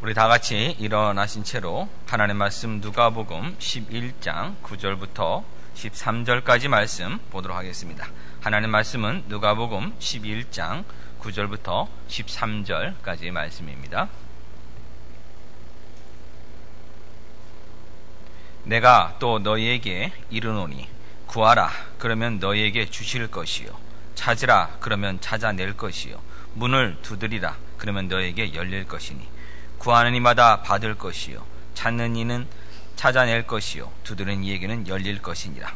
우리 다 같이 일어나신 채로 하나님의 말씀 누가복음 11장 9절부터 13절까지 말씀 보도록 하겠습니다. 하나님의 말씀은 누가복음 11장 9절부터 13절까지 말씀입니다. 내가 또 너희에게 이르노니 구하라 그러면 너희에게 주실 것이요, 찾으라 그러면 찾아낼 것이요, 문을 두드리라 그러면 너희에게 열릴 것이니 구하는 이마다 받을 것이요, 찾는 이는 찾아낼 것이요, 두드리는 이에게는 열릴 것이니라.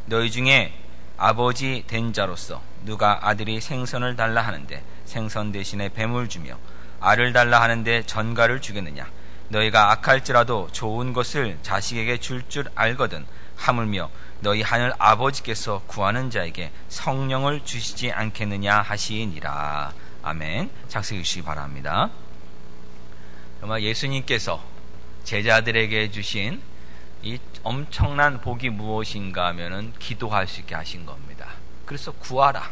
너희 중에 아버지 된 자로서 누가 아들이 생선을 달라 하는데 생선 대신에 뱀을 주며 알을 달라 하는데 전갈을 주겠느냐? 너희가 악할지라도 좋은 것을 자식에게 줄 줄 알거든 하물며 너희 하늘 아버지께서 구하는 자에게 성령을 주시지 않겠느냐 하시니라. 아멘. 작성해 주시기 바랍니다. 정말 예수님께서 제자들에게 주신 이 엄청난 복이 무엇인가 하면은 기도할 수 있게 하신 겁니다. 그래서 구하라,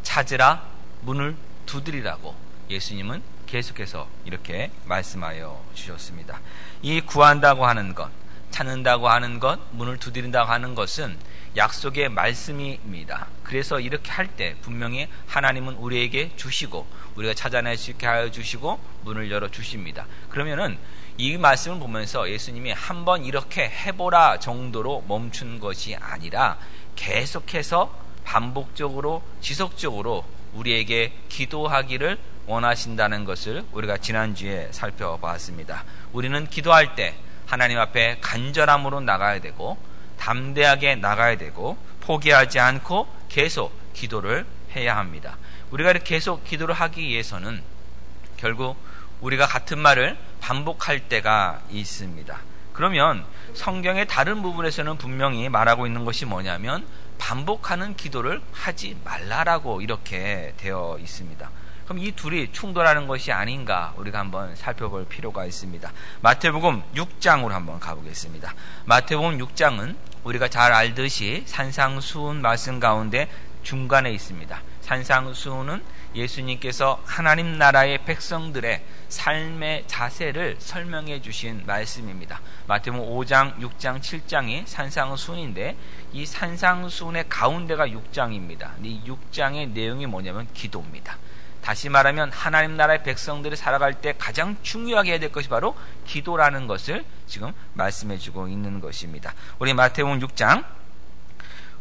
찾으라, 문을 두드리라고 예수님은 계속해서 이렇게 말씀하여 주셨습니다. 이 구한다고 하는 것, 찾는다고 하는 것, 문을 두드린다고 하는 것은 약속의 말씀입니다. 그래서 이렇게 할 때 분명히 하나님은 우리에게 주시고 우리가 찾아낼 수 있게 하여 주시고 문을 열어 주십니다. 그러면은 이 말씀을 보면서 예수님이 한번 이렇게 해보라 정도로 멈춘 것이 아니라 계속해서 반복적으로 지속적으로 우리에게 기도하기를 원하신다는 것을 우리가 지난주에 살펴봤습니다. 우리는 기도할 때 하나님 앞에 간절함으로 나가야 되고 담대하게 나가야 되고 포기하지 않고 계속 기도를 해야 합니다. 우리가 이렇게 계속 기도를 하기 위해서는 결국 우리가 같은 말을 반복할 때가 있습니다. 그러면 성경의 다른 부분에서는 분명히 말하고 있는 것이 뭐냐면 반복하는 기도를 하지 말라라고 이렇게 되어 있습니다. 그럼 이 둘이 충돌하는 것이 아닌가 우리가 한번 살펴볼 필요가 있습니다. 마태복음 6장으로 한번 가보겠습니다. 마태복음 6장은 우리가 잘 알듯이 산상수훈 말씀 가운데 중간에 있습니다. 산상수훈은 예수님께서 하나님 나라의 백성들의 삶의 자세를 설명해 주신 말씀입니다. 마태복음 5장, 6장, 7장이 산상수훈인데 이 산상수훈의 가운데가 6장입니다. 이 6장의 내용이 뭐냐면 기도입니다. 다시 말하면 하나님 나라의 백성들이 살아갈 때 가장 중요하게 해야 될 것이 바로 기도라는 것을 지금 말씀해 주고 있는 것입니다. 우리 마태복음 6장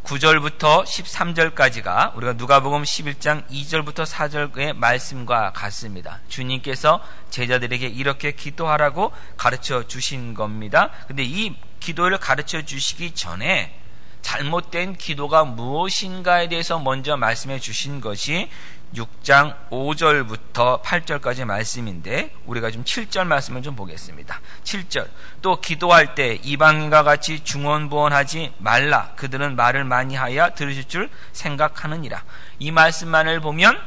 9절부터 13절까지가 우리가 누가복음 11장 2절부터 4절의 말씀과 같습니다. 주님께서 제자들에게 이렇게 기도하라고 가르쳐 주신 겁니다. 근데 이 기도를 가르쳐 주시기 전에 잘못된 기도가 무엇인가에 대해서 먼저 말씀해 주신 것이 6장 5절부터 8절까지 말씀인데 우리가 좀 7절 말씀을 좀 보겠습니다. 7절 또 기도할 때 이방인과 같이 중언부언하지 말라. 그들은 말을 많이 하여 들으실 줄 생각하느니라. 이 말씀만을 보면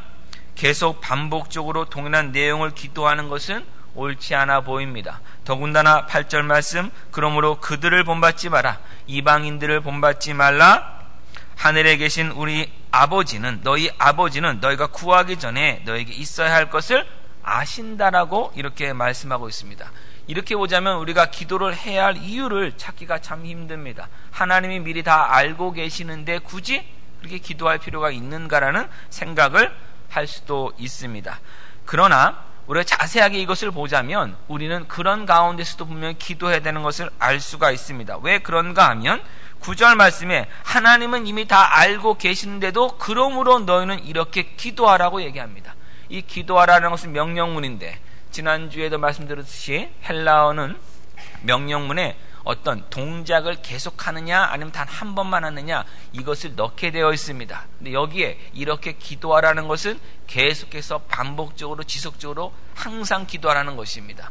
계속 반복적으로 동일한 내용을 기도하는 것은 옳지 않아 보입니다. 더군다나 8절 말씀 그러므로 그들을 본받지 마라. 이방인들을 본받지 말라. 하늘에 계신 우리 아버지는 너희 아버지는 너희가 구하기 전에 너에게 있어야 할 것을 아신다라고 이렇게 말씀하고 있습니다. 이렇게 보자면 우리가 기도를 해야 할 이유를 찾기가 참 힘듭니다. 하나님이 미리 다 알고 계시는데 굳이 그렇게 기도할 필요가 있는가라는 생각을 할 수도 있습니다. 그러나 우리가 자세하게 이것을 보자면 우리는 그런 가운데서도 분명히 기도해야 되는 것을 알 수가 있습니다. 왜 그런가 하면 9절 말씀에 하나님은 이미 다 알고 계시는데도 그러므로 너희는 이렇게 기도하라고 얘기합니다. 이 기도하라는 것은 명령문인데 지난주에도 말씀드렸듯이 헬라어는 명령문에 어떤 동작을 계속하느냐 아니면 단 한 번만 하느냐 이것을 넣게 되어 있습니다. 근데 여기에 이렇게 기도하라는 것은 계속해서 반복적으로 지속적으로 항상 기도하라는 것입니다.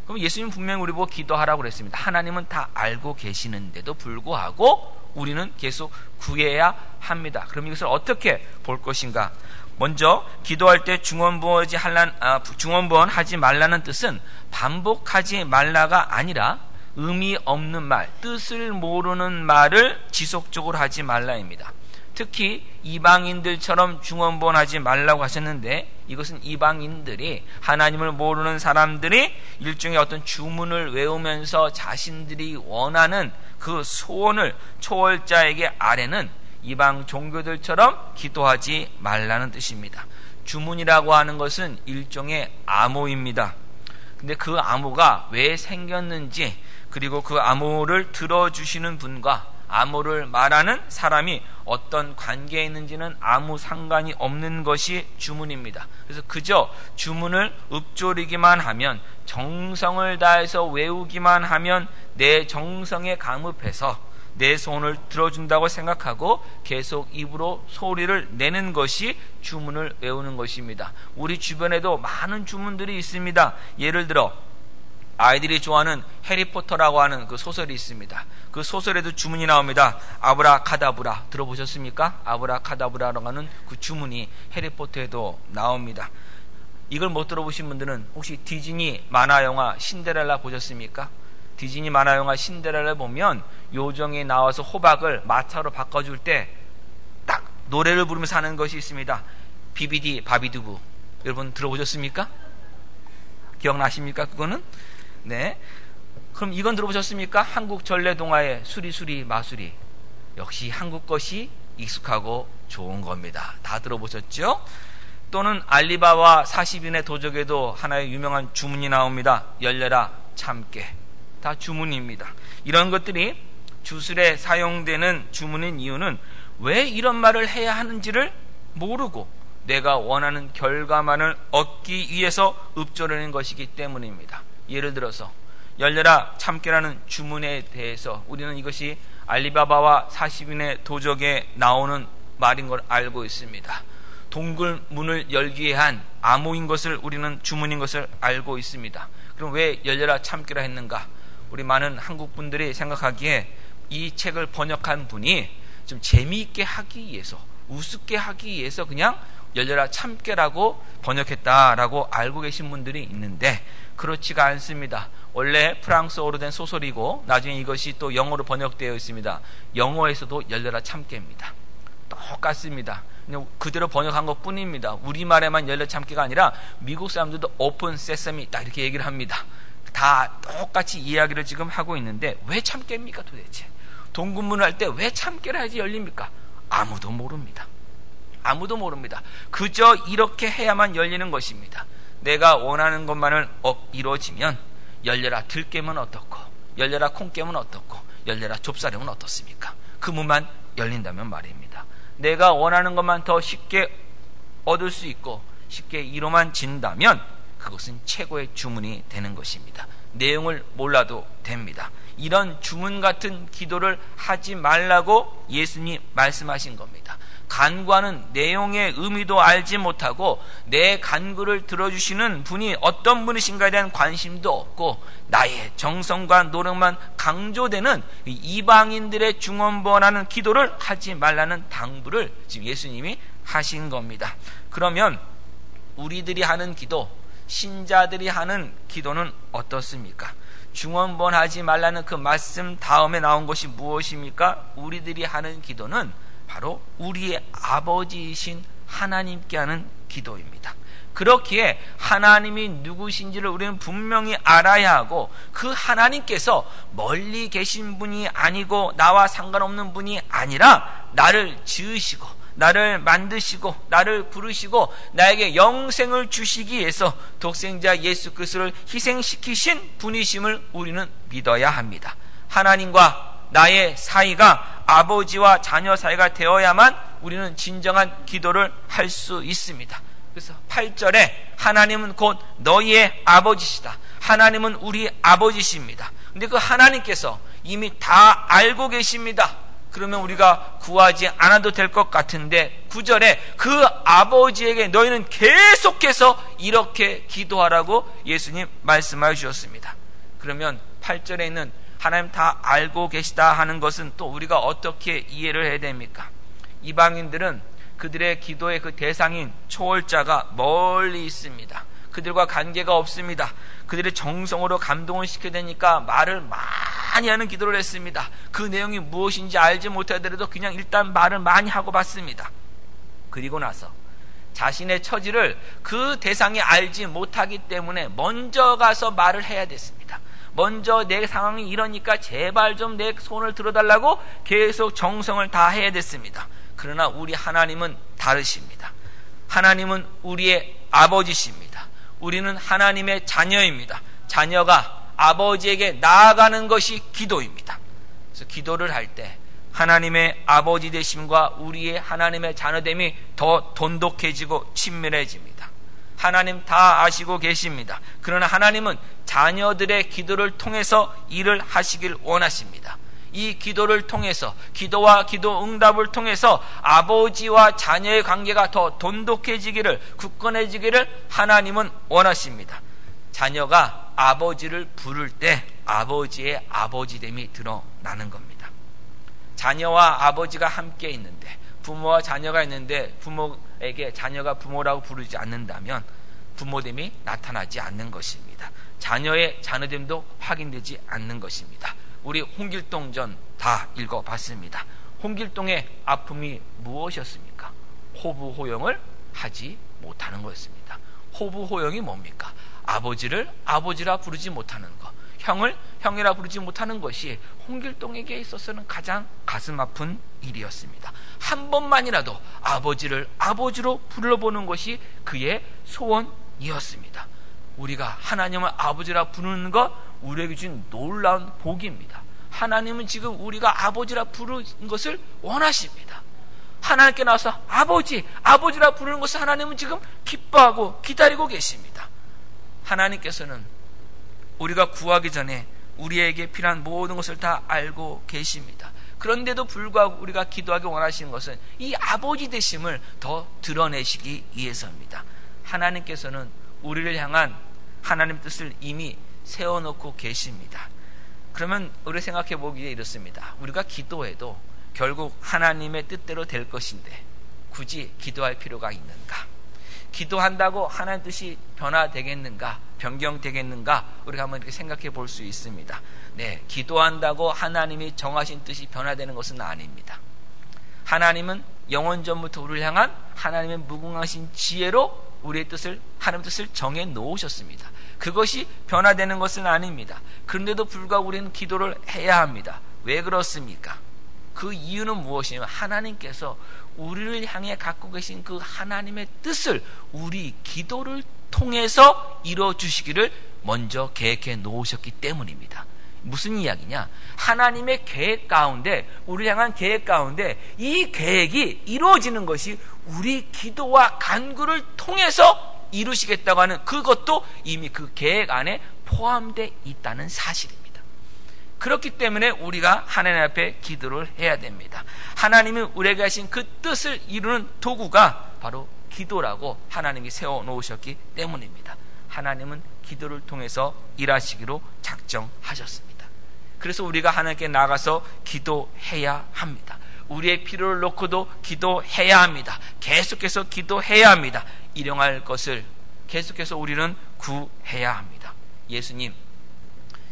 그럼 예수님 분명히 우리 보고 기도하라고 그랬습니다. 하나님은 다 알고 계시는데도 불구하고 우리는 계속 구해야 합니다. 그럼 이것을 어떻게 볼 것인가? 먼저 기도할 때 중언부언하지 말라는 뜻은 반복하지 말라가 아니라 의미 없는 말, 뜻을 모르는 말을 지속적으로 하지 말라입니다. 특히 이방인들처럼 중언부언하지 말라고 하셨는데, 이것은 이방인들이, 하나님을 모르는 사람들이 일종의 어떤 주문을 외우면서 자신들이 원하는 그 소원을 초월자에게 아뢰는 이방 종교들처럼 기도하지 말라는 뜻입니다. 주문이라고 하는 것은 일종의 암호입니다. 근데 그 암호가 왜 생겼는지, 그리고 그 암호를 들어주시는 분과 암호를 말하는 사람이 어떤 관계에 있는지는 아무 상관이 없는 것이 주문입니다. 그래서 그저 주문을 읊조리기만 하면, 정성을 다해서 외우기만 하면 내 정성에 감흡해서 내 소원을 들어준다고 생각하고 계속 입으로 소리를 내는 것이 주문을 외우는 것입니다. 우리 주변에도 많은 주문들이 있습니다. 예를 들어 아이들이 좋아하는 해리포터라고 하는 그 소설이 있습니다. 그 소설에도 주문이 나옵니다. 아브라카다브라 들어보셨습니까? 아브라카다브라라고 하는 그 주문이 해리포터에도 나옵니다. 이걸 못 들어보신 분들은 혹시 디즈니 만화영화 신데렐라 보셨습니까? 디즈니 만화영화 신데렐라 보면 요정이 나와서 호박을 마차로 바꿔줄 때 딱 노래를 부르면서 하는 것이 있습니다. 비비디 바비두부. 여러분 들어보셨습니까? 기억나십니까? 그거는? 네. 그럼 이건 들어보셨습니까? 한국 전래동화의 수리수리 마수리. 역시 한국 것이 익숙하고 좋은 겁니다. 다 들어보셨죠? 또는 알리바바 40인의 도적에도 하나의 유명한 주문이 나옵니다. 열려라 참깨. 다 주문입니다. 이런 것들이 주술에 사용되는 주문인 이유는 왜 이런 말을 해야 하는지를 모르고 내가 원하는 결과만을 얻기 위해서 읊조리는 것이기 때문입니다. 예를 들어서 열려라 참깨라는 주문에 대해서 우리는 이것이 알리바바와 40인의 도적에 나오는 말인 걸 알고 있습니다. 동굴 문을 열기 위한 암호인 것을 우리는 주문인 것을 알고 있습니다. 그럼 왜 열려라 참깨라 했는가? 우리 많은 한국 분들이 생각하기에 이 책을 번역한 분이 좀 재미있게 하기 위해서, 우습게 하기 위해서 그냥 열려라 참깨라고 번역했다라고 알고 계신 분들이 있는데 그렇지가 않습니다. 원래 프랑스어로 된 소설이고 나중에 이것이 또 영어로 번역되어 있습니다. 영어에서도 열려라 참깨입니다. 똑같습니다. 그냥 그대로 번역한 것 뿐입니다. 우리말에만 열려라 참깨가 아니라 미국 사람들도 오픈 세서미 딱 이렇게 얘기를 합니다. 다 똑같이 이야기를 지금 하고 있는데 왜 참깨입니까 도대체? 동굴문을 할 때 왜 참깨를 해야지 열립니까? 아무도 모릅니다. 아무도 모릅니다. 그저 이렇게 해야만 열리는 것입니다. 내가 원하는 것만을 이루어지면 열려라 들깨면 어떻고, 열려라 콩깨면 어떻고, 열려라 좁사령은 어떻습니까? 그 문만 열린다면 말입니다. 내가 원하는 것만 더 쉽게 얻을 수 있고 쉽게 이루어진다면 그것은 최고의 주문이 되는 것입니다. 내용을 몰라도 됩니다. 이런 주문 같은 기도를 하지 말라고 예수님이 말씀하신 겁니다. 간구하는 내용의 의미도 알지 못하고 내 간구를 들어주시는 분이 어떤 분이신가에 대한 관심도 없고 나의 정성과 노력만 강조되는 이방인들의 중언부언하는 기도를 하지 말라는 당부를 지금 예수님이 하신 겁니다. 그러면 우리들이 하는 기도, 신자들이 하는 기도는 어떻습니까? 중언부언하지 말라는 그 말씀 다음에 나온 것이 무엇입니까? 우리들이 하는 기도는 바로 우리의 아버지이신 하나님께 하는 기도입니다. 그렇기에 하나님이 누구신지를 우리는 분명히 알아야 하고 그 하나님께서 멀리 계신 분이 아니고 나와 상관없는 분이 아니라 나를 지으시고 나를 만드시고 나를 부르시고 나에게 영생을 주시기 위해서 독생자 예수 그리스도를 희생시키신 분이심을 우리는 믿어야 합니다. 하나님과 나의 사이가 아버지와 자녀 사이가 되어야만 우리는 진정한 기도를 할 수 있습니다. 그래서 8절에 하나님은 곧 너희의 아버지시다. 하나님은 우리 아버지십니다. 근데 그 하나님께서 이미 다 알고 계십니다. 그러면 우리가 구하지 않아도 될 것 같은데 9절에 그 아버지에게 너희는 계속해서 이렇게 기도하라고 예수님 말씀해 주셨습니다. 그러면 8절에 있는 하나님 다 알고 계시다 하는 것은 또 우리가 어떻게 이해를 해야 됩니까? 이방인들은 그들의 기도의 그 대상인 초월자가 멀리 있습니다. 그들과 관계가 없습니다. 그들의 정성으로 감동을 시켜야 되니까 말을 많이 하는 기도를 했습니다. 그 내용이 무엇인지 알지 못하더라도 그냥 일단 말을 많이 하고 봤습니다. 그리고 나서 자신의 처지를 그 대상이 알지 못하기 때문에 먼저 가서 말을 해야 됐습니다. 먼저 내 상황이 이러니까 제발 좀 내 손을 들어달라고 계속 정성을 다해야 됐습니다. 그러나 우리 하나님은 다르십니다. 하나님은 우리의 아버지십니다. 우리는 하나님의 자녀입니다. 자녀가 아버지에게 나아가는 것이 기도입니다. 그래서 기도를 할 때 하나님의 아버지 되심과 우리의 하나님의 자녀됨이 더 돈독해지고 친밀해집니다. 하나님 다 아시고 계십니다. 그러나 하나님은 자녀들의 기도를 통해서 일을 하시길 원하십니다. 이 기도를 통해서, 기도와 기도 응답을 통해서 아버지와 자녀의 관계가 더 돈독해지기를, 굳건해지기를 하나님은 원하십니다. 자녀가 아버지를 부를 때 아버지의 아버지됨이 드러나는 겁니다. 자녀와 아버지가 함께 있는데, 부모와 자녀가 있는데 부모에게 자녀가 부모라고 부르지 않는다면 부모됨이 나타나지 않는 것입니다. 자녀의 자녀됨도 확인되지 않는 것입니다. 우리 홍길동전 다 읽어봤습니다. 홍길동의 아픔이 무엇이었습니까? 호부호영을 하지 못하는 것입니다. 호부호영이 뭡니까? 아버지를 아버지라 부르지 못하는 것, 형을 형이라 부르지 못하는 것이 홍길동에게 있어서는 가장 가슴 아픈 일이었습니다. 한 번만이라도 아버지를 아버지로 불러보는 것이 그의 소원이었습니다. 우리가 하나님을 아버지라 부르는 것, 우리에게 준 놀라운 복입니다. 하나님은 지금 우리가 아버지라 부르는 것을 원하십니다. 하나님께 나와서 아버지라 부르는 것을 하나님은 지금 기뻐하고 기다리고 계십니다. 하나님께서는 우리가 구하기 전에 우리에게 필요한 모든 것을 다 알고 계십니다. 그런데도 불구하고 우리가 기도하기 원하시는 것은 이 아버지 되심을 더 드러내시기 위해서입니다. 하나님께서는 우리를 향한 하나님의 뜻을 이미 세워놓고 계십니다. 그러면 우리 생각해 보기에 이렇습니다. 우리가 기도해도 결국 하나님의 뜻대로 될 것인데 굳이 기도할 필요가 있는가? 기도한다고 하나님 뜻이 변화되겠는가? 변경되겠는가? 우리가 한번 이렇게 생각해 볼 수 있습니다. 네, 기도한다고 하나님이 정하신 뜻이 변화되는 것은 아닙니다. 하나님은 영원 전부터 우리를 향한 하나님의 무궁하신 지혜로 우리의 뜻을, 하나님의 뜻을 정해 놓으셨습니다. 그것이 변화되는 것은 아닙니다. 그런데도 불구하고 우리는 기도를 해야 합니다. 왜 그렇습니까? 그 이유는 무엇이냐면 하나님께서 우리를 향해 갖고 계신 그 하나님의 뜻을 우리 기도를 통해서 이루어 주시기를 먼저 계획해 놓으셨기 때문입니다. 무슨 이야기냐? 하나님의 계획 가운데, 우리를 향한 계획 가운데 이 계획이 이루어지는 것이 우리 기도와 간구를 통해서 이루시겠다고 하는 그것도 이미 그 계획 안에 포함되어 있다는 사실입니다. 그렇기 때문에 우리가 하나님 앞에 기도를 해야 됩니다. 하나님이 우리에게 하신 그 뜻을 이루는 도구가 바로 기도라고 하나님이 세워놓으셨기 때문입니다. 하나님은 기도를 통해서 일하시기로 작정하셨습니다. 그래서 우리가 하나님께 나가서 기도해야 합니다. 우리의 필요를 놓고도 기도해야 합니다. 계속해서 기도해야 합니다. 일용할 것을 계속해서 우리는 구해야 합니다. 예수님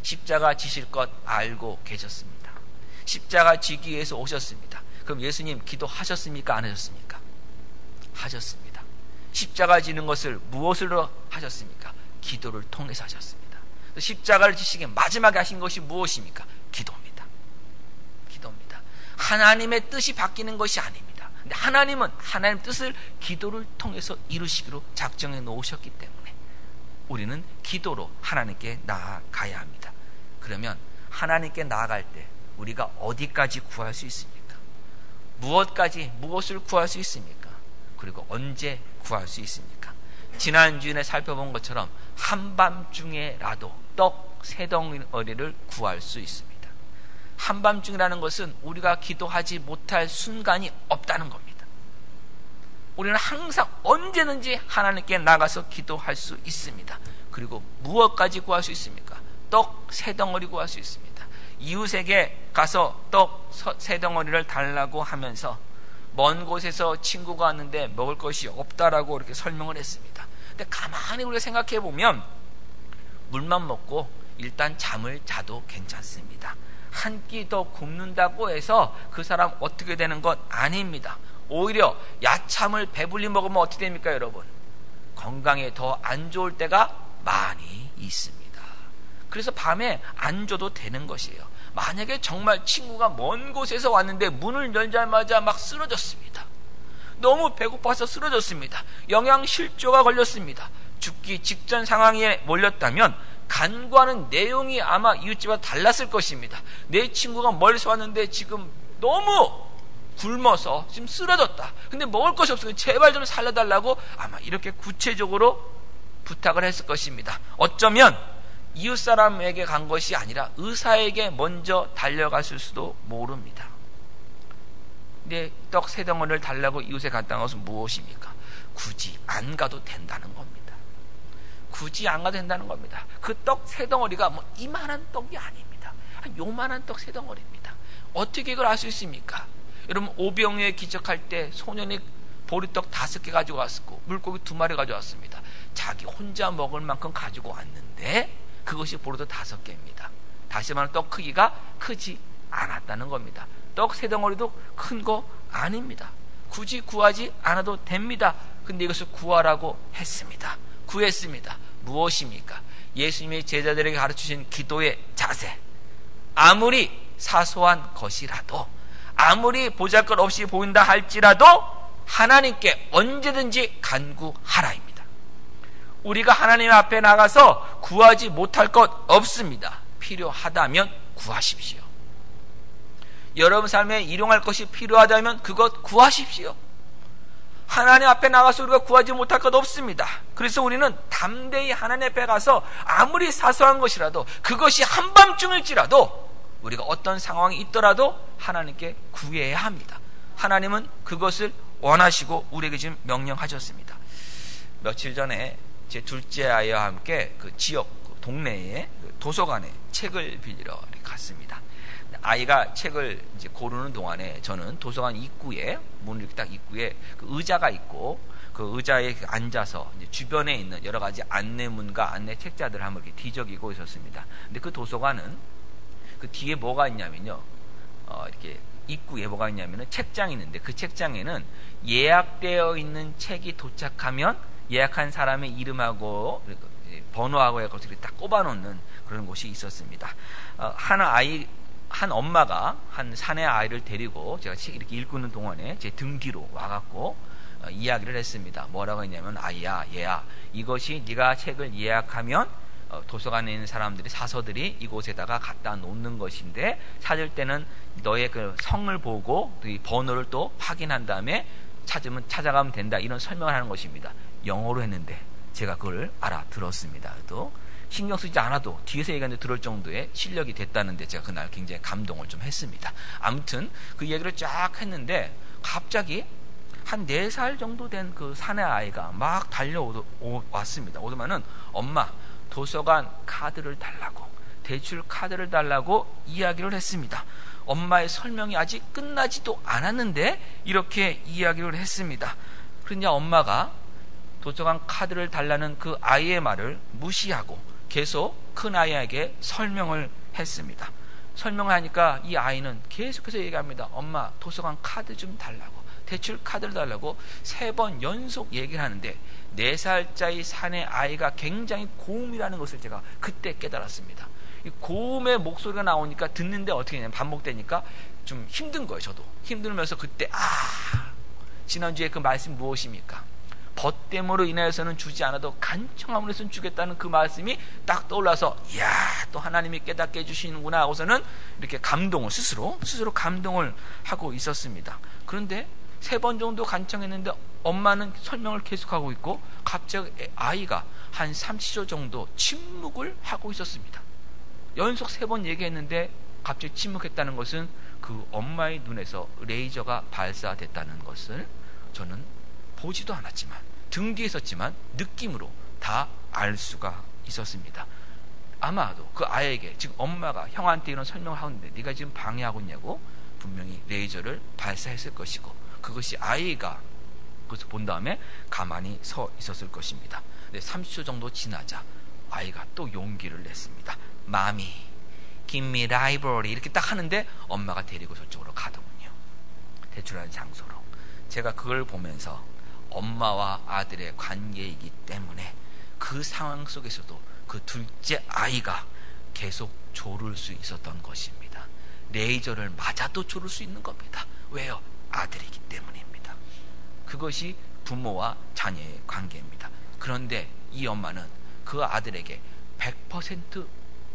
십자가 지실 것 알고 계셨습니다. 십자가 지기 위해서 오셨습니다. 그럼 예수님 기도하셨습니까? 안 하셨습니까? 하셨습니다. 십자가 지는 것을 무엇으로 하셨습니까? 기도를 통해서 하셨습니다. 십자가를 지시기에 마지막에 하신 것이 무엇입니까? 기도입니다. 기도입니다. 하나님의 뜻이 바뀌는 것이 아닙니다. 근데 하나님은 하나님의 뜻을 기도를 통해서 이루시기로 작정해 놓으셨기 때문에 우리는 기도로 하나님께 나아가야 합니다. 그러면 하나님께 나아갈 때 우리가 어디까지 구할 수 있습니까? 무엇을 구할 수 있습니까? 그리고 언제 구할 수 있습니까? 지난주에 살펴본 것처럼 한밤중에라도 떡 3덩어리를 구할 수 있습니다. 한밤중이라는 것은 우리가 기도하지 못할 순간이 없다는 겁니다. 우리는 항상 언제든지 하나님께 나가서 기도할 수 있습니다. 그리고 무엇까지 구할 수 있습니까? 떡 3덩어리 구할 수 있습니다. 이웃에게 가서 떡 3덩어리를 달라고 하면서 먼 곳에서 친구가 왔는데 먹을 것이 없다라고 이렇게 설명을 했습니다. 근데 가만히 우리가 생각해 보면 물만 먹고 일단 잠을 자도 괜찮습니다. 한 끼 더 굶는다고 해서 그 사람 어떻게 되는 건 아닙니다. 오히려 야참을 배불리 먹으면 어떻게 됩니까, 여러분? 건강에 더 안 좋을 때가 많이 있습니다. 그래서 밤에 안 줘도 되는 것이에요. 만약에 정말 친구가 먼 곳에서 왔는데 문을 열자마자 막 쓰러졌습니다. 너무 배고파서 쓰러졌습니다. 영양실조가 걸렸습니다. 죽기 직전 상황에 몰렸다면 간구하는 내용이 아마 이웃집과 달랐을 것입니다. 내 친구가 멀리서 왔는데 지금 너무 굶어서 지금 쓰러졌다. 근데 먹을 것이 없으니 제발 좀 살려달라고 아마 이렇게 구체적으로 부탁을 했을 것입니다. 어쩌면 이웃 사람에게 간 것이 아니라 의사에게 먼저 달려갔을 수도 모릅니다. 근데 떡 3덩어리를 달라고 이웃에 갔다는 것은 무엇입니까? 굳이 안 가도 된다는 겁니다. 굳이 안 가도 된다는 겁니다. 그 떡 3덩어리가 뭐 이만한 떡이 아닙니다. 한 요만한 떡 3덩어리입니다. 어떻게 이걸 알 수 있습니까? 여러분, 오병이어 기적할 때 소년이 보리떡 5개 가지고 왔고 물고기 2마리 가져왔습니다. 자기 혼자 먹을 만큼 가지고 왔는데 그것이 보리떡 5개입니다. 다시 말하면 떡 크기가 크지 않았다는 겁니다. 떡 3덩어리도 큰 거 아닙니다. 굳이 구하지 않아도 됩니다. 근데 이것을 구하라고 했습니다. 구했습니다. 무엇입니까? 예수님이 제자들에게 가르치신 기도의 자세. 아무리 사소한 것이라도, 아무리 보잘것없이 보인다 할지라도 하나님께 언제든지 간구하라입니다. 우리가 하나님 앞에 나가서 구하지 못할 것 없습니다. 필요하다면 구하십시오. 여러분 삶에 일용할 것이 필요하다면 그것 구하십시오. 하나님 앞에 나가서 우리가 구하지 못할 것 없습니다. 그래서 우리는 담대히 하나님 앞에 가서 아무리 사소한 것이라도, 그것이 한밤중일지라도 우리가 어떤 상황이 있더라도 하나님께 구해야 합니다. 하나님은 그것을 원하시고 우리에게 지금 명령하셨습니다. 며칠 전에 제 둘째 아이와 함께 그 지역 동네에 도서관에 책을 빌리러 갔습니다. 아이가 책을 이제 고르는 동안에 저는 도서관 입구에, 문 이렇게 딱 입구에 그 의자가 있고 그 의자에 앉아서 이제 주변에 있는 여러 가지 안내문과 안내 책자들을 한번 이렇게 뒤적이고 있었습니다. 근데 그 도서관은 그 뒤에 뭐가 있냐면요, 이렇게 입구에 뭐가 있냐면은 책장이 있는데 그 책장에는 예약되어 있는 책이 도착하면 예약한 사람의 이름하고 번호하고 해서 딱 꼽아놓는 그런 곳이 있었습니다. 한 엄마가 한 사내 아이를 데리고 제가 책 이렇게 읽고 있는 동안에 제 등 뒤로 와갖고 이야기를 했습니다. 뭐라고 했냐면, 아이야, 얘야, 이것이 네가 책을 예약하면 도서관에 있는 사람들이, 사서들이 이곳에다가 갖다 놓는 것인데, 찾을 때는 너의 그 성을 보고 이 번호를 또 확인한 다음에 찾아가면 된다, 이런 설명을 하는 것입니다. 영어로 했는데 제가 그걸 알아들었습니다. 또 신경 쓰지 않아도 뒤에서 얘기하는데 들을 정도의 실력이 됐다는데 제가 그날 굉장히 감동을 좀 했습니다. 아무튼 그 얘기를 쫙 했는데 갑자기 한 4살 정도 된 그 사내 아이가 막 달려왔습니다. 오더만은 엄마, 도서관 카드를 달라고, 대출 카드를 달라고 이야기를 했습니다. 엄마의 설명이 아직 끝나지도 않았는데 이렇게 이야기를 했습니다. 그러냐 엄마가 도서관 카드를 달라는 그 아이의 말을 무시하고 계속 큰 아이에게 설명을 했습니다. 설명을 하니까 이 아이는 계속해서 얘기합니다. 엄마, 도서관 카드 좀 달라고, 대출 카드를 달라고 3번 연속 얘기를 하는데 4살짜리 사내 아이가 굉장히 고음이라는 것을 제가 그때 깨달았습니다. 이 고음의 목소리가 나오니까 듣는데 어떻게 되냐면 반복되니까 좀 힘든 거예요. 저도 힘들면서 그때 지난주에 그 말씀 무엇입니까? 벗됨으로 인하여서는 주지 않아도 간청함으로 해서는 주겠다는 그 말씀이 딱 떠올라서, 이야, 또 하나님이 깨닫게 해주시는구나 하고서는 이렇게 감동을 스스로 감동을 하고 있었습니다. 그런데 3번 정도 간청했는데 엄마는 설명을 계속하고 있고 갑자기 아이가 한 30초 정도 침묵을 하고 있었습니다. 연속 3번 얘기했는데 갑자기 침묵했다는 것은 그 엄마의 눈에서 레이저가 발사됐다는 것을 저는 보지도 않았지만, 등 뒤에 있었지만 느낌으로 다 알 수가 있었습니다. 아마도 그 아이에게 지금 엄마가 형한테 이런 설명을 하는데 네가 지금 방해하고 있냐고 분명히 레이저를 발사했을 것이고, 그것이 아이가 그것을 본 다음에 가만히 서 있었을 것입니다. 근데 30초 정도 지나자 아이가 또 용기를 냈습니다. 마미, give me library 이렇게 딱 하는데 엄마가 데리고 저쪽으로 가더군요. 대출하는 장소로. 제가 그걸 보면서 엄마와 아들의 관계이기 때문에 그 상황 속에서도 그 둘째 아이가 계속 조를 수 있었던 것입니다. 레이저를 맞아도 조를 수 있는 겁니다. 왜요? 아들이기 때문입니다. 그것이 부모와 자녀의 관계입니다. 그런데 이 엄마는 그 아들에게 100%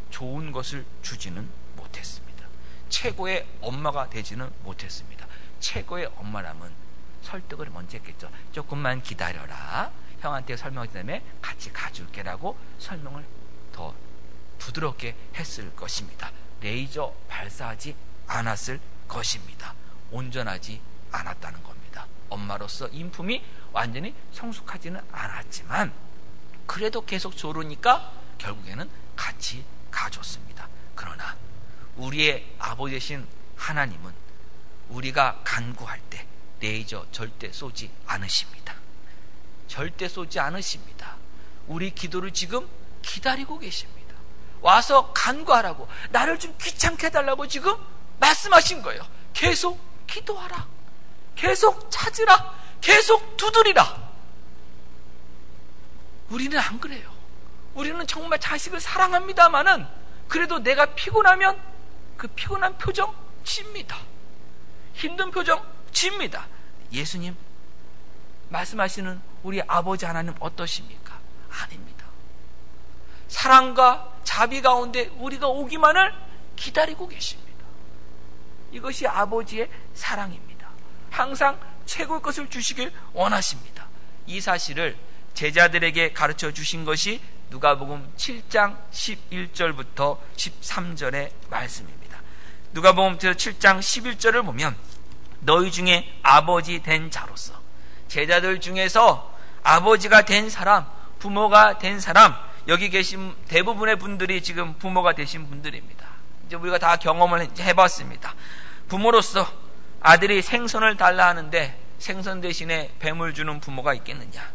좋은 것을 주지는 못했습니다. 최고의 엄마가 되지는 못했습니다. 최고의 엄마라면 설득을 먼저 했겠죠. 조금만 기다려라. 형한테 설명한 다음에 같이 가줄게라고 설명을 더 부드럽게 했을 것입니다. 레이저 발사하지 않았을 것입니다. 온전하지 않았다는 겁니다. 엄마로서 인품이 완전히 성숙하지는 않았지만 그래도 계속 조르니까 결국에는 같이 가줬습니다. 그러나 우리의 아버지 되신 하나님은 우리가 간구할 때 레이저 절대 쏘지 않으십니다. 절대 쏘지 않으십니다. 우리 기도를 지금 기다리고 계십니다. 와서 간구하라고, 나를 좀 귀찮게 해달라고 지금 말씀하신 거예요. 계속 기도하라, 계속 찾으라, 계속 두드리라. 우리는 안 그래요. 우리는 정말 자식을 사랑합니다마는 그래도 내가 피곤하면 그 피곤한 표정 집니다. 힘든 표정 집니다. 예수님 말씀하시는 우리 아버지 하나님 어떠십니까? 아닙니다. 사랑과 자비 가운데 우리가 오기만을 기다리고 계십니다. 이것이 아버지의 사랑입니다. 항상 최고의 것을 주시길 원하십니다. 이 사실을 제자들에게 가르쳐 주신 것이 누가복음 7장 11절부터 13절의 말씀입니다. 누가복음 7장 11절을 보면 너희 중에 아버지 된 자로서, 제자들 중에서 아버지가 된 사람, 부모가 된 사람, 여기 계신 대부분의 분들이 지금 부모가 되신 분들입니다. 이제 우리가 다 경험을 해봤습니다. 부모로서 아들이 생선을 달라 하는데 생선 대신에 뱀을 주는 부모가 있겠느냐?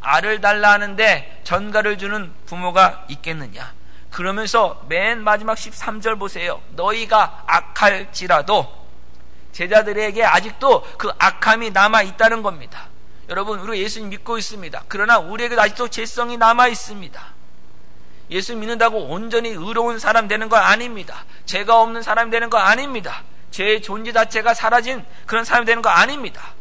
알을 달라 하는데 전갈을 주는 부모가 있겠느냐? 그러면서 맨 마지막 13절 보세요. 너희가 악할지라도, 제자들에게 아직도 그 악함이 남아 있다는 겁니다. 여러분, 우리가 예수님 믿고 있습니다. 그러나 우리에게도 아직도 죄성이 남아 있습니다. 예수 믿는다고 온전히 의로운 사람 되는 거 아닙니다. 죄가 없는 사람 되는 거 아닙니다. 제 존재 자체가 사라진 그런 사람이 되는 거 아닙니다.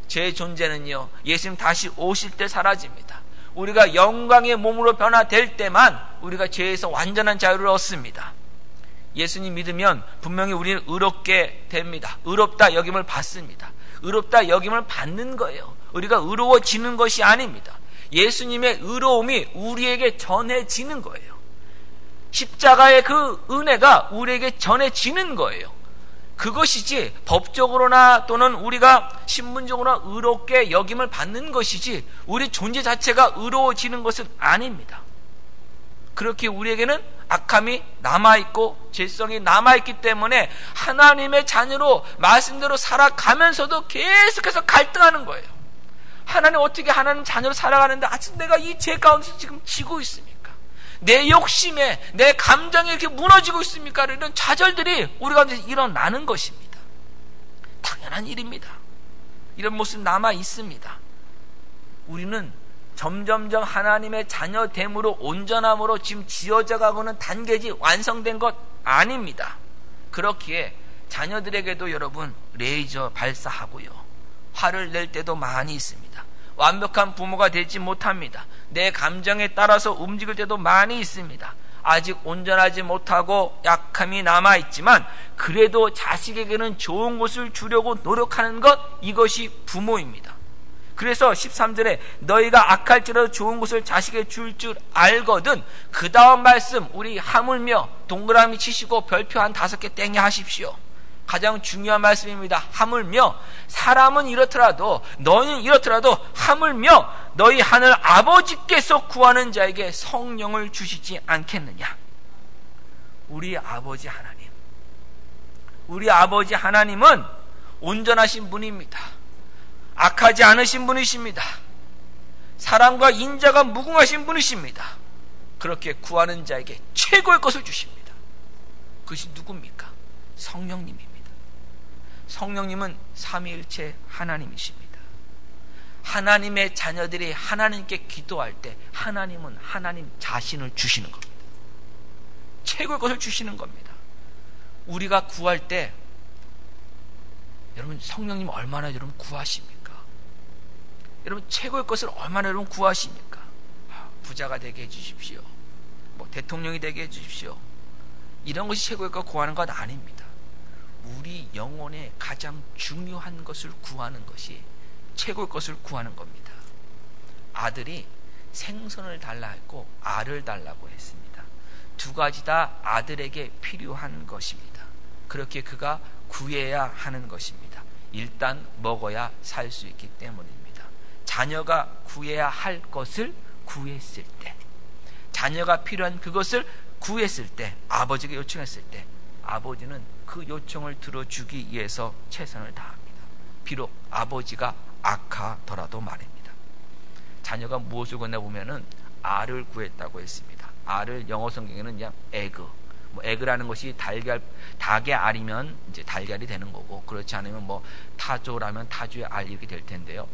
제 존재는요, 예수님 다시 오실 때 사라집니다. 우리가 영광의 몸으로 변화될 때만 우리가 죄에서 완전한 자유를 얻습니다. 예수님 믿으면 분명히 우리는 의롭게 됩니다. 의롭다 여김을 받습니다. 의롭다 여김을 받는 거예요. 우리가 의로워지는 것이 아닙니다. 예수님의 의로움이 우리에게 전해지는 거예요. 십자가의 그 은혜가 우리에게 전해지는 거예요. 그것이지 법적으로나 또는 우리가 신분적으로나 의롭게 여김을 받는 것이지 우리 존재 자체가 의로워지는 것은 아닙니다. 그렇게 우리에게는 악함이 남아있고 죄성이 남아있기 때문에 하나님의 자녀로 말씀대로 살아가면서도 계속해서 갈등하는 거예요. 하나님 어떻게 하나님 자녀로 살아가는데 아직 내가 이 죄 가운데서 지금 지고 있습니까? 내 욕심에 내 감정이 이렇게 무너지고 있습니까? 이런 좌절들이 우리 가운데 일어나는 것입니다. 당연한 일입니다. 이런 모습 남아 있습니다. 우리는 점점점 하나님의 자녀됨으로 온전함으로 지금 지어져 가고는 단계지 완성된 것 아닙니다. 그렇기에 자녀들에게도 여러분 레이저 발사하고요, 화를 낼 때도 많이 있습니다. 완벽한 부모가 되지 못합니다. 내 감정에 따라서 움직일 때도 많이 있습니다. 아직 온전하지 못하고 약함이 남아있지만 그래도 자식에게는 좋은 것을 주려고 노력하는 것, 이것이 부모입니다. 그래서 13절에 너희가 악할지라도 좋은 것을 자식에게 줄 줄 알거든, 그 다음 말씀 우리 하물며 동그라미 치시고 별표 한 5개 땡이 하십시오. 가장 중요한 말씀입니다. 하물며, 사람은 이렇더라도 너희는 이렇더라도 하물며 너희 하늘 아버지께서 구하는 자에게 성령을 주시지 않겠느냐. 우리 아버지 하나님, 우리 아버지 하나님은 온전하신 분입니다. 악하지 않으신 분이십니다. 사랑과 인자가 무궁하신 분이십니다. 그렇게 구하는 자에게 최고의 것을 주십니다. 그것이 누굽니까? 성령님입니다. 성령님은 삼위일체 하나님이십니다. 하나님의 자녀들이 하나님께 기도할 때 하나님은 하나님 자신을 주시는 겁니다. 최고의 것을 주시는 겁니다. 우리가 구할 때 여러분 성령님 얼마나 여러분 구하십니까? 여러분 최고의 것을 얼마나 여러분 구하십니까? 부자가 되게 해주십시오. 뭐 대통령이 되게 해주십시오. 이런 것이 최고의 것 구하는 것 아닙니다. 우리 영혼에 가장 중요한 것을 구하는 것이 최고의 것을 구하는 겁니다. 아들이 생선을 달라 했고 알을 달라고 했습니다. 두 가지 다 아들에게 필요한 것입니다. 그렇게 그가 구해야 하는 것입니다. 일단 먹어야 살 수 있기 때문입니다. 자녀가 구해야 할 것을 구했을 때, 자녀가 필요한 그것을 구했을 때, 아버지가 요청했을 때 아버지는 그 요청을 들어주기 위해서 최선을 다합니다. 비록 아버지가 악하더라도 말입니다. 자녀가 무엇을 구했나 보면은 알을 구했다고 했습니다. 알을 영어 성경에는 그냥 에그, 에그라는 것이 닭의 알이면 이제 달걀이 되는 거고, 그렇지 않으면 뭐 타조라면 타조의 알 이렇게 될 텐데요.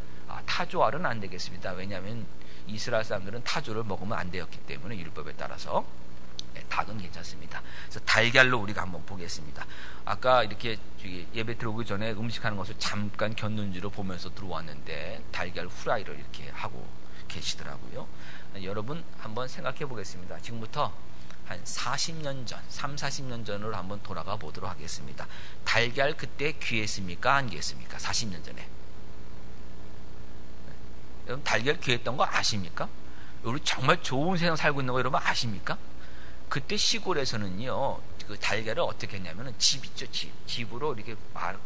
타조 알은 안 되겠습니다. 왜냐하면 이스라엘 사람들은 타조를 먹으면 안 되었기 때문에 율법에 따라서. 닭은 괜찮습니다. 그래서 달걀로 우리가 한번 보겠습니다. 아까 이렇게 예배 들어오기 전에 음식하는 것을 잠깐 곁눈질로 보면서 들어왔는데 달걀 후라이를 이렇게 하고 계시더라고요. 여러분 한번 생각해 보겠습니다. 지금부터 한 40년 전, 3, 40년 전으로 한번 돌아가 보도록 하겠습니다. 달걀 그때 귀했습니까? 안 귀했습니까? 40년 전에. 여러분 달걀 귀했던 거 아십니까? 우리 정말 좋은 세상 살고 있는 거 여러분 아십니까? 그때 시골에서는요, 그 달걀을 어떻게 했냐면은 집 있죠, 집으로 이렇게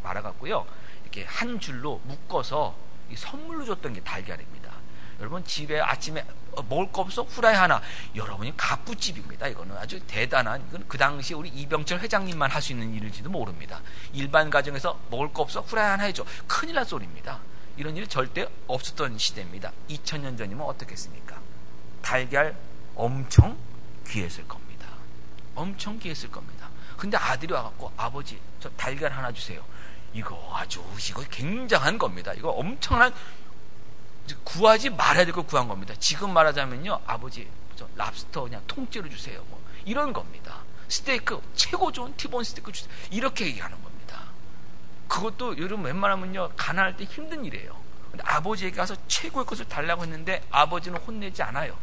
말아갖고요, 이렇게 한 줄로 묶어서 선물로 줬던 게 달걀입니다. 여러분 집에 아침에 먹을 거 없어? 후라이 하나. 여러분이 갑부집입니다. 이거는 아주 대단한, 이건 그 당시 우리 이병철 회장님만 할 수 있는 일일지도 모릅니다. 일반 가정에서 먹을 거 없어? 후라이 하나 해줘. 큰일 날 소리입니다. 이런 일이 절대 없었던 시대입니다. 2000년 전이면 어떻겠습니까? 달걀 엄청 귀했을 겁니다. 엄청 귀했을 겁니다. 근데 아들이 와갖고 아버지 저 달걀 하나 주세요. 이거 굉장한 겁니다. 이거 엄청난, 구하지 말아야 될 걸 구한 겁니다. 지금 말하자면요, 아버지 저 랍스터 그냥 통째로 주세요. 뭐 이런 겁니다. 스테이크 최고 좋은 티본 스테이크 주세요. 이렇게 얘기하는 겁니다. 그것도 여러분 웬만하면요 가난할 때 힘든 일이에요. 근데 아버지에게 가서 최고의 것을 달라고 했는데 아버지는 혼내지 않아요.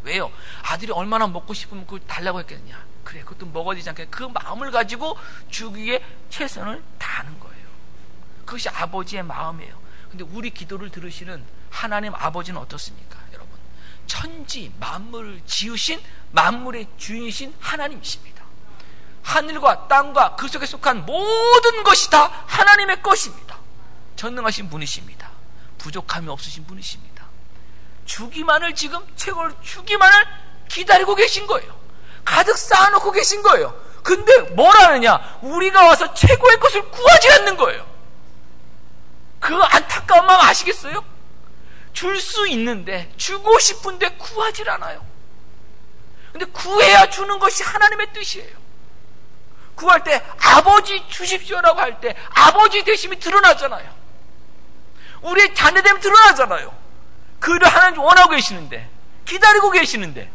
왜요? 아들이 얼마나 먹고 싶으면 그걸 달라고 했겠느냐. 그래, 그것도 먹어야 되지 않겠냐. 그 마음을 가지고 주기에 최선을 다하는 거예요. 그것이 아버지의 마음이에요. 근데 우리 기도를 들으시는 하나님 아버지는 어떻습니까? 여러분, 천지 만물을 지으신 만물의 주인이신 하나님이십니다. 하늘과 땅과 그 속에 속한 모든 것이 다 하나님의 것입니다. 전능하신 분이십니다. 부족함이 없으신 분이십니다. 주기만을, 지금 최고를 주기만을 기다리고 계신 거예요. 가득 쌓아놓고 계신 거예요. 근데 뭘 하느냐? 우리가 와서 최고의 것을 구하지 않는 거예요. 그 안타까운 마음 아시겠어요? 줄 수 있는데, 주고 싶은데 구하질 않아요. 근데 구해야 주는 것이 하나님의 뜻이에요. 구할 때 아버지 주십시오라고 할 때 아버지 되심이 드러나잖아요. 우리의 자녀됨이 드러나잖아요. 그를 하나님 원하고 계시는데, 기다리고 계시는데,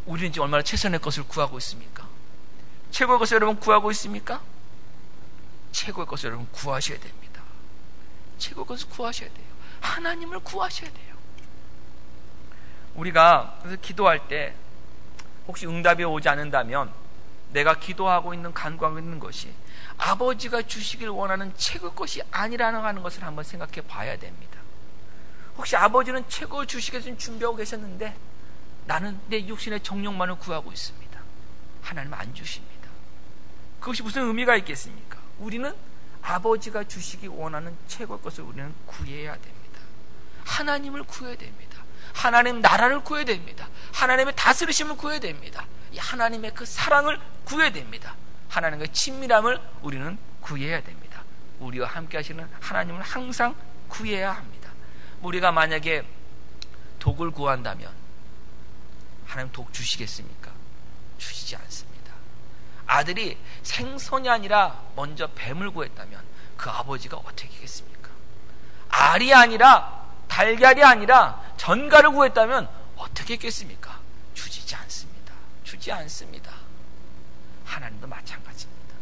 우리는 이제 얼마나 최선의 것을 구하고 있습니까? 최고의 것을 여러분 구하고 있습니까? 최고의 것을 여러분 구하셔야 됩니다. 최고의 것을 구하셔야 돼요. 하나님을 구하셔야 돼요. 우리가 그래서 기도할 때 혹시 응답이 오지 않는다면 내가 기도하고 있는 간구하고 있는 것이 아버지가 주시길 원하는 최고의 것이 아니라는 하는 것을 한번 생각해 봐야 됩니다. 혹시 아버지는 최고 주시겠으면 준비하고 계셨는데 나는 내 육신의 정욕만을 구하고 있습니다. 하나님은 안 주십니다. 그것이 무슨 의미가 있겠습니까? 우리는 아버지가 주시기 원하는 최고의 것을 우리는 구해야 됩니다. 하나님을 구해야 됩니다. 하나님 나라를 구해야 됩니다. 하나님의 다스리심을 구해야 됩니다. 이 하나님의 그 사랑을 구해야 됩니다. 하나님의 친밀함을 우리는 구해야 됩니다. 우리와 함께 하시는 하나님을 항상 구해야 합니다. 우리가 만약에 독을 구한다면 하나님 독 주시겠습니까? 주시지 않습니다. 아들이 생선이 아니라 먼저 뱀을 구했다면 그 아버지가 어떻게 하겠습니까? 알이 아니라, 달걀이 아니라 전갈을 구했다면 어떻게 했겠습니까? 주지 않습니다. 주지 않습니다. 하나님도 마찬가지입니다.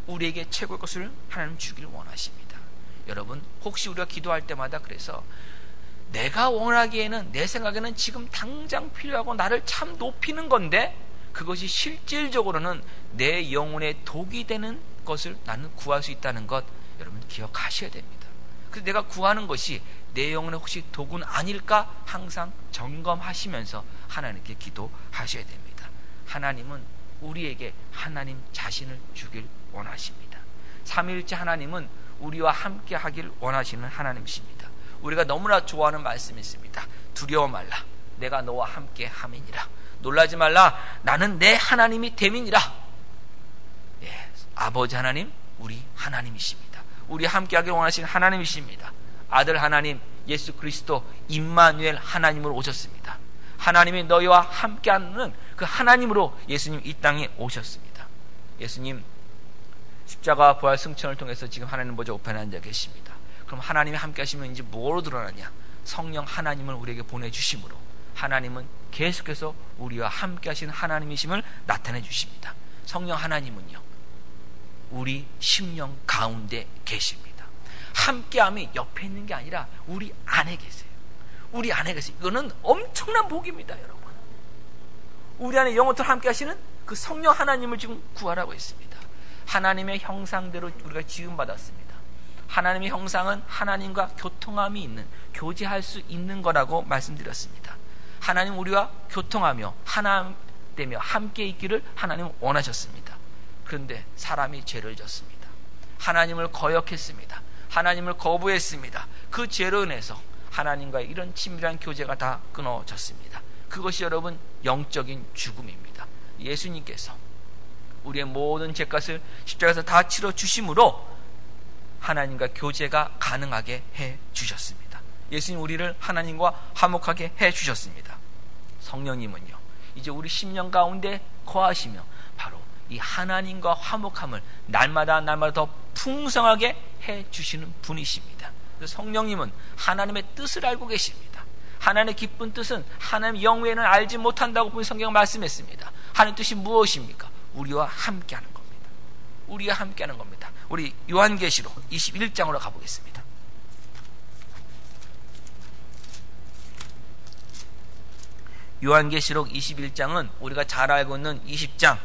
우리에게 최고의 것을 하나님 주기를 원하십니다. 여러분, 혹시 우리가 기도할 때마다 그래서 내가 원하기에는, 내 생각에는 지금 당장 필요하고 나를 참 높이는 건데 그것이 실질적으로는 내 영혼에 독이 되는 것을 나는 구할 수 있다는 것, 여러분 기억하셔야 됩니다. 그래서 내가 구하는 것이 내 영혼에 혹시 독은 아닐까 항상 점검하시면서 하나님께 기도하셔야 됩니다. 하나님은 우리에게 하나님 자신을 주길 원하십니다. 삼위일체 하나님은 우리와 함께 하길 원하시는 하나님이십니다. 우리가 너무나 좋아하는 말씀이 있습니다. 두려워 말라, 내가 너와 함께 함이니라. 놀라지 말라, 나는 내 하나님이 됨이니라. 예, 아버지 하나님, 우리 하나님이십니다. 우리 함께 하길 원하시는 하나님이십니다. 아들 하나님 예수 그리스도 임마누엘 하나님으로 오셨습니다. 하나님이 너희와 함께하는 그 하나님으로 예수님 이 땅에 오셨습니다. 예수님 십자가 부활 승천을 통해서 지금 하나님 보좌 우편에 앉아 계십니다. 그럼 하나님이 함께 하시면 이제 뭐로 드러나냐? 성령 하나님을 우리에게 보내주심으로 하나님은 계속해서 우리와 함께 하시는 하나님이심을 나타내 주십니다. 성령 하나님은요, 우리 심령 가운데 계십니다. 함께함이 옆에 있는 게 아니라 우리 안에 계세요. 우리 안에 계세요. 이거는 엄청난 복입니다, 여러분. 우리 안에 영원토록 함께 하시는 그 성령 하나님을 지금 구하라고 했습니다. 하나님의 형상대로 우리가 지음받았습니다. 하나님의 형상은 하나님과 교통함이 있는, 교제할 수 있는 거라고 말씀드렸습니다. 하나님 우리와 교통하며 하나 되며 함께 있기를 하나님은 원하셨습니다. 그런데 사람이 죄를 졌습니다. 하나님을 거역했습니다. 하나님을 거부했습니다. 그 죄로 인해서 하나님과의 이런 친밀한 교제가 다 끊어졌습니다. 그것이 여러분 영적인 죽음입니다. 예수님께서 우리의 모든 죄값을 십자가에서 다 치러 주심으로 하나님과 교제가 가능하게 해 주셨습니다. 예수님 우리를 하나님과 화목하게 해 주셨습니다. 성령님은요, 이제 우리 심령 가운데 거하시며 바로 이 하나님과 화목함을 날마다 더 풍성하게 해 주시는 분이십니다. 성령님은 하나님의 뜻을 알고 계십니다. 하나님의 기쁜 뜻은 하나님 영 외에는 알지 못한다고 분명히 성경은 말씀했습니다. 하나님의 뜻이 무엇입니까? 우리와 함께하는 겁니다. 우리와 함께하는 겁니다. 우리 요한계시록 21장으로 가보겠습니다. 요한계시록 21장은 우리가 잘 알고 있는 20장,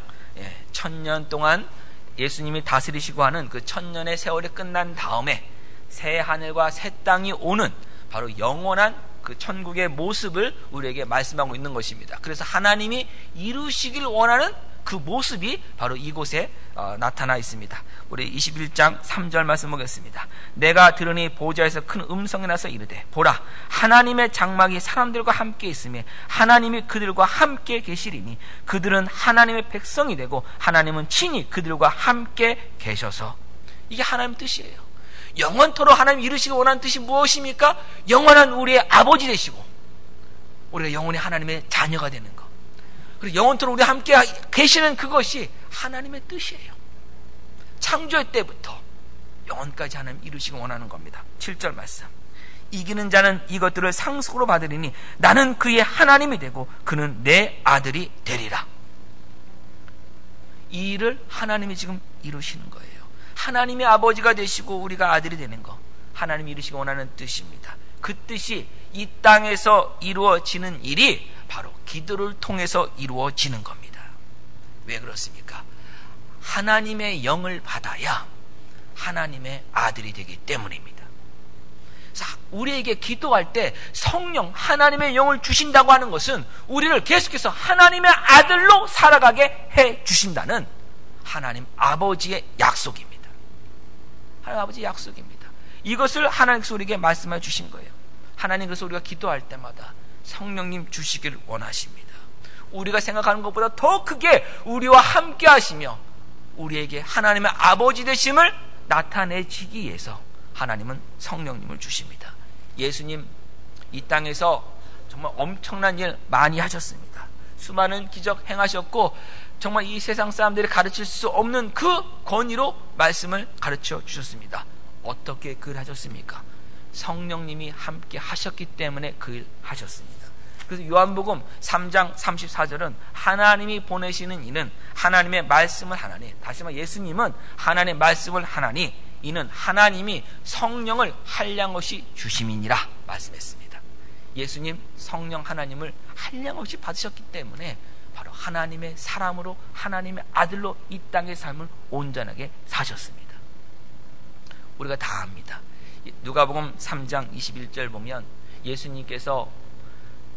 1000년 동안 예수님이 다스리시고 하는 그 1000년의 세월이 끝난 다음에 새 하늘과 새 땅이 오는 바로 영원한 그 천국의 모습을 우리에게 말씀하고 있는 것입니다. 그래서 하나님이 이루시길 원하는 그 모습이 바로 이곳에 나타나 있습니다. 우리 21장 3절 말씀 보겠습니다. 내가 들으니 보좌에서 큰 음성이 나서 이르되 보라, 하나님의 장막이 사람들과 함께 있으며 하나님이 그들과 함께 계시리니 그들은 하나님의 백성이 되고 하나님은 친히 그들과 함께 계셔서. 이게 하나님의 뜻이에요. 영원토록 하나님 이루시기 원하는 뜻이 무엇입니까? 영원한 우리의 아버지 되시고 우리가 영원히 하나님의 자녀가 되는 것, 그리고 영원토록 우리 함께 계시는 그것이 하나님의 뜻이에요. 창조 때부터 영원까지 하나님 이루시기 원하는 겁니다. 7절 말씀. 이기는 자는 이것들을 상속으로 받으리니 나는 그의 하나님이 되고 그는 내 아들이 되리라. 이 일을 하나님이 지금 이루시는 거예요. 하나님의 아버지가 되시고 우리가 아들이 되는 것, 하나님이 이루시기 원하는 뜻입니다. 그 뜻이 이 땅에서 이루어지는 일이 바로 기도를 통해서 이루어지는 겁니다. 왜 그렇습니까? 하나님의 영을 받아야 하나님의 아들이 되기 때문입니다. 그래서 우리에게 기도할 때 성령 하나님의 영을 주신다고 하는 것은 우리를 계속해서 하나님의 아들로 살아가게 해 주신다는 하나님 아버지의 약속입니다. 하나님 아버지의 약속입니다. 이것을 하나님께서 우리에게 말씀해 주신 거예요. 하나님께서 우리가 기도할 때마다 성령님 주시길 원하십니다. 우리가 생각하는 것보다 더 크게 우리와 함께 하시며 우리에게 하나님의 아버지 되심을 나타내시기 위해서 하나님은 성령님을 주십니다. 예수님 이 땅에서 정말 엄청난 일 많이 하셨습니다. 수많은 기적 행하셨고 정말 이 세상 사람들이 가르칠 수 없는 그 권위로 말씀을 가르쳐 주셨습니다. 어떻게 그 일 하셨습니까? 성령님이 함께 하셨기 때문에 그 일 하셨습니다. 그래서 요한복음 3장 34절은 하나님이 보내시는 이는 하나님의 말씀을 하나니, 다시 말해 예수님은 하나님의 말씀을 하나니 이는 하나님이 성령을 한량없이 주심이니라 말씀했습니다. 예수님 성령 하나님을 한량없이 받으셨기 때문에 바로 하나님의 사람으로 하나님의 아들로 이 땅의 삶을 온전하게 사셨습니다. 우리가 다 압니다. 누가복음 3장 21절 보면 예수님께서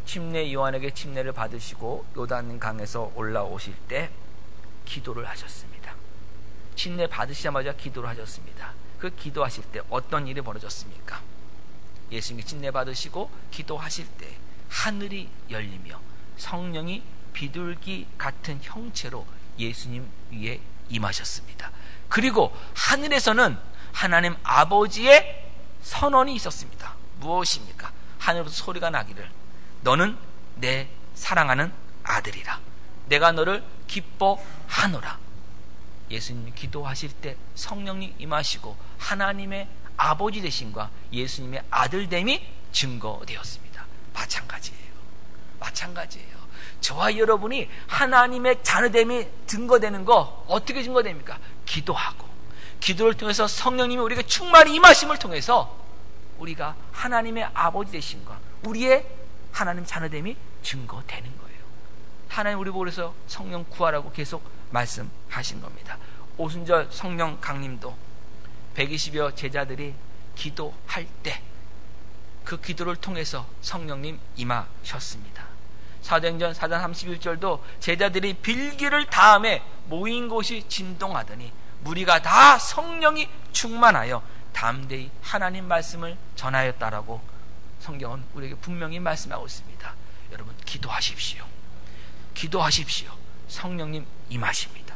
침례 요한에게 침례를 받으시고 요단 강에서 올라오실 때 기도를 하셨습니다. 침례 받으시자마자 기도를 하셨습니다. 그 기도하실 때 어떤 일이 벌어졌습니까? 예수님이 침례 받으시고 기도하실 때 하늘이 열리며 성령이 비둘기 같은 형체로 예수님 위에 임하셨습니다. 그리고 하늘에서는 하나님 아버지의 선언이 있었습니다. 무엇입니까? 하늘로부터 소리가 나기를 너는 내 사랑하는 아들이라. 내가 너를 기뻐하노라. 예수님이 기도하실 때 성령님 임하시고 하나님의 아버지 되심과 예수님의 아들됨이 증거되었습니다. 마찬가지예요. 저와 여러분이 하나님의 자녀됨이 증거되는 거 어떻게 증거됩니까? 기도하고 기도를 통해서 성령님이 우리에게 충만히 임하심을 통해서 우리가 하나님의 아버지 되심과 우리의 하나님 자녀됨이 증거되는 거예요. 하나님 우리 보고 그래서 성령 구하라고 계속 말씀하신 겁니다. 오순절 성령 강림도 120여 제자들이 기도할 때 그 기도를 통해서 성령님 임하셨습니다. 사도행전 4장 31절도 제자들이 빌기를 다음에 모인 곳이 진동하더니 무리가 다 성령이 충만하여 담대히 하나님 말씀을 전하였다라고 성경은 우리에게 분명히 말씀하고 있습니다. 여러분 기도하십시오. 성령님 임하십니다.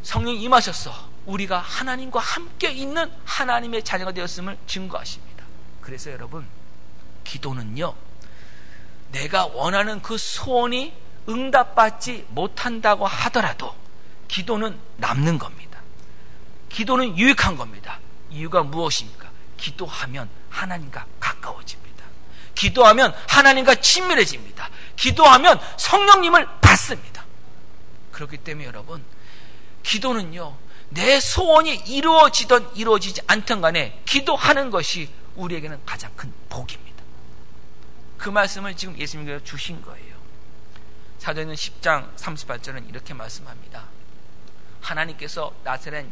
성령님 임하셔서 우리가 하나님과 함께 있는 하나님의 자녀가 되었음을 증거하십니다. 그래서 여러분 기도는요, 내가 원하는 그 소원이 응답받지 못한다고 하더라도 기도는 남는 겁니다. 기도는 유익한 겁니다. 이유가 무엇입니까? 기도하면 하나님과 가까워집니다. 기도하면 하나님과 친밀해집니다. 기도하면 성령님을 받습니다. 그렇기 때문에 여러분 기도는요, 내 소원이 이루어지든 이루어지지 않든 간에 기도하는 것이 우리에게는 가장 큰 복입니다. 그 말씀을 지금 예수님께서 주신 거예요. 사도행전 10장 38절은 이렇게 말씀합니다. 하나님께서 나사렛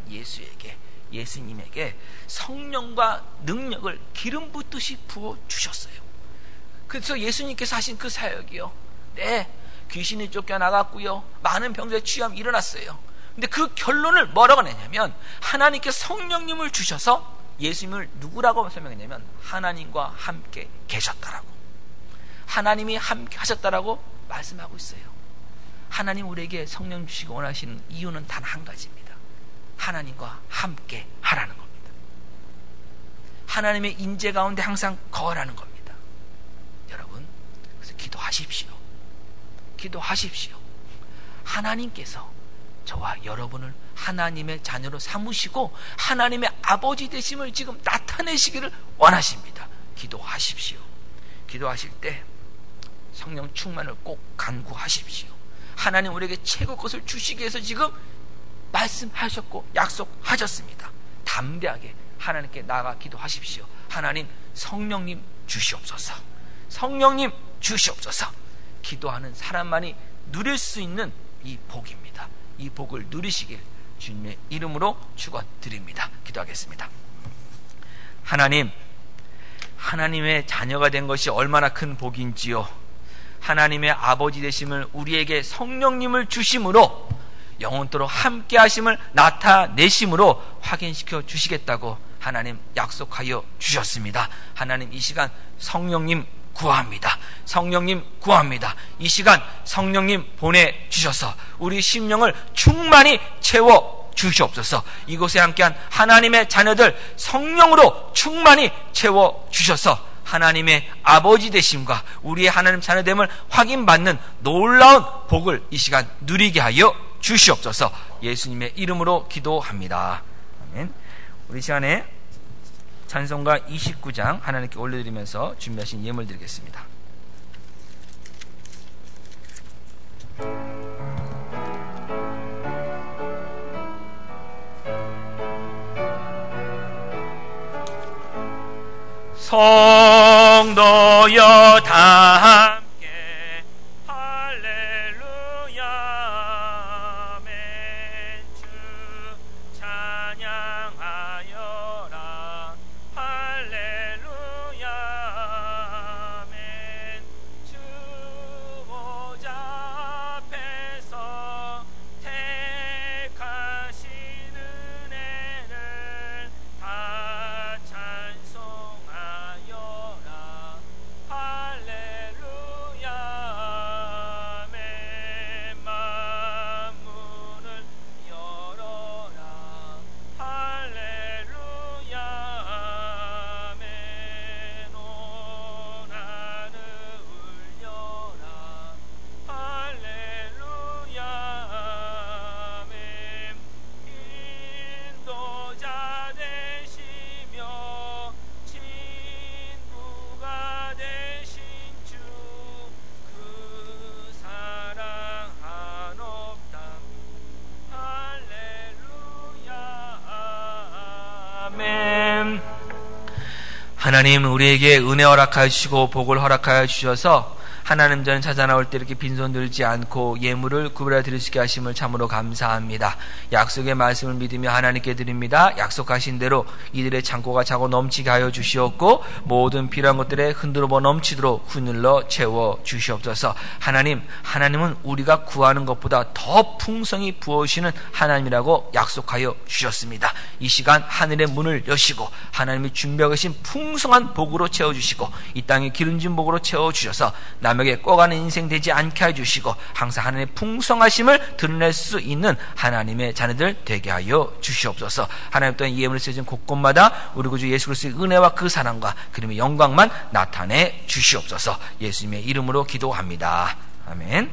예수님에게 성령과 능력을 기름 붓듯이 부어주셨어요. 그래서 예수님께서 하신 그 사역이요, 귀신이 쫓겨나갔고요, 많은 병자의 취함이 일어났어요. 근데 그 결론을 뭐라고 내냐면 하나님께서 성령님을 주셔서 예수님을 누구라고 설명했냐면 하나님과 함께 계셨다라고, 하나님이 함께 하셨다라고 말씀하고 있어요. 하나님 우리에게 성령 주시고 원하시는 이유는 단 한 가지입니다. 하나님과 함께 하라는 겁니다. 하나님의 인재 가운데 항상 거하라는 겁니다. 여러분 그래서 기도하십시오. 하나님께서 저와 여러분을 하나님의 자녀로 삼으시고 하나님의 아버지 되심을 지금 나타내시기를 원하십니다. 기도하십시오. 기도하실 때 성령 충만을 꼭 간구하십시오. 하나님 우리에게 최고 것을 주시기 위해서 지금 말씀하셨고 약속하셨습니다. 담대하게 하나님께 나아가 기도하십시오. 하나님 성령님 주시옵소서. 기도하는 사람만이 누릴 수 있는 이 복입니다. 이 복을 누리시길 주님의 이름으로 축원드립니다. 기도하겠습니다. 하나님의 자녀가 된 것이 얼마나 큰 복인지요. 하나님의 아버지 되심을 우리에게 성령님을 주심으로 영원토록 함께 하심을 나타내심으로 확인시켜 주시겠다고 하나님 약속하여 주셨습니다. 하나님 이 시간 성령님 구합니다. 이 시간 성령님 보내주셔서 우리 심령을 충만히 채워 주시옵소서. 이곳에 함께한 하나님의 자녀들 성령으로 충만히 채워 주셔서 하나님의 아버지 되심과 우리의 하나님 자녀됨을 확인받는 놀라운 복을 이 시간 누리게 하여 주시옵소서. 예수님의 이름으로 기도합니다. 아멘. 우리 시간에 찬송가 29장 하나님께 올려드리면서 준비하신 예물 드리겠습니다. 성도여 다 함께 할렐루야 아멘. 주 찬양하여라 할렐루야 아멘. 주 보좌 앞에서 택하신 은혜를 다 찬송하여라 할렐루야 아멘. 만문을 열어라 할렐루야 아멘. 온 하늘 울려라 할렐루야 아멘. 인도자 되시며 친구가 되신 주 그 사랑 한없다 할렐루야 아멘. 하나님 우리에게 은혜 허락하여 주시고 복을 허락하여 주셔서 하나님 전 찾아 나올 때 이렇게 빈손 들지 않고 예물을 구별해 드릴 수 있게 하심을 참으로 감사합니다. 약속의 말씀을 믿으며 하나님께 드립니다. 약속하신 대로 이들의 창고가 차고 넘치게 하여 주시옵고 모든 필요한 것들에 흔들어 넘치도록 후늘러 채워 주시옵소서. 하나님은 우리가 구하는 것보다 더 풍성히 부어주시는 하나님이라고 약속하여 주셨습니다. 이 시간 하늘의 문을 여시고 하나님이 준비하고 계신 풍성한 복으로 채워주시고 이 땅의 기름진 복으로 채워주셔서 남에게 꿔가는 인생 되지 않게 해주시고 항상 하나님의 풍성하심을 드러낼 수 있는 하나님의 자녀들 되게 하여 주시옵소서. 하나님 또한 이 예물을 쓰여진 곳곳마다 우리 구주 예수 그리스도의 은혜와 그 사랑과 그림의 영광만 나타내 주시옵소서. 예수님의 이름으로 기도합니다. 아멘.